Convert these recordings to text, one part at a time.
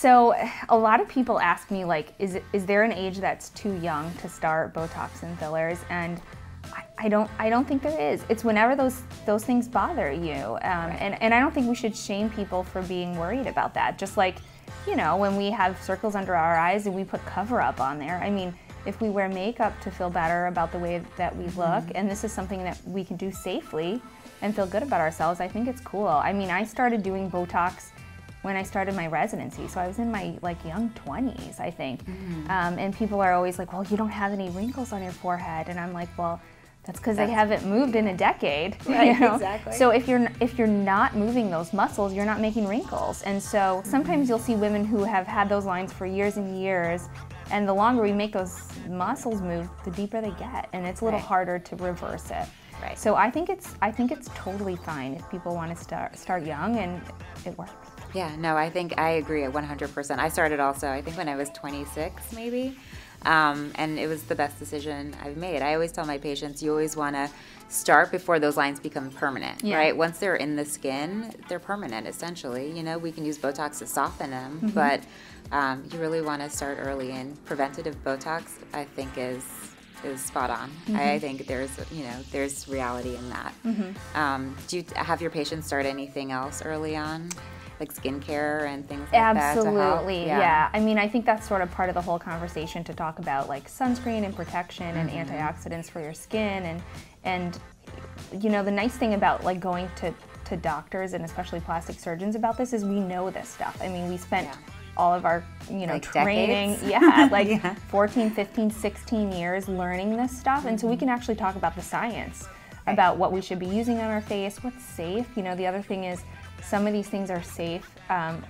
So a lot of people ask me, like, is there an age that's too young to start Botox and fillers? And I don't think there is. It's whenever those things bother you. And I don't think we should shame people for being worried about that. Just like, you know, when we have circles under our eyes and we put cover up on there. I mean, if we wear makeup to feel better about the way that we look, and this is something that we can do safely and feel good about ourselves, I think it's cool. I mean, I started doing Botox when I started my residency, so I was in my young 20s, I think. And people are always like, well, you don't have any wrinkles on your forehead, and I'm like, well, that's because they haven't moved in a decade. Right, you know? exactly. So if you're not moving those muscles, you're not making wrinkles. And so sometimes you'll see women who have had those lines for years and years, and the longer we make those muscles move, the deeper they get, and it's a little harder to reverse it. Right. So I think it's totally fine if people want to start young, and it works. Yeah, no, I think I agree 100%. I started also, I think when I was 26 maybe, and it was the best decision I've made. I always tell my patients, you always want to start before those lines become permanent, right? Once they're in the skin, they're permanent essentially. You know, we can use Botox to soften them, but you really want to start early, and preventative Botox, I think, is spot on. I think there's reality in that. Do you have your patients start anything else early on? Like skincare and things like that to help? Absolutely, yeah. I mean, I think that's sort of part of the whole conversation, to talk about like sunscreen and protection and antioxidants for your skin. And you know, the nice thing about like going to doctors, and especially plastic surgeons, about this is we know this stuff. I mean, we spent all of our, you know, training, 14, 15, 16 years learning this stuff. And so we can actually talk about the science, about what we should be using on our face, what's safe. You know, the other thing is, some of these things are safe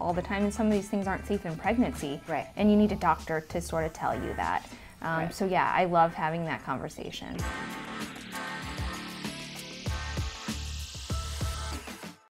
all the time, and some of these things aren't safe in pregnancy. Right. And you need a doctor to sort of tell you that. So yeah, I love having that conversation.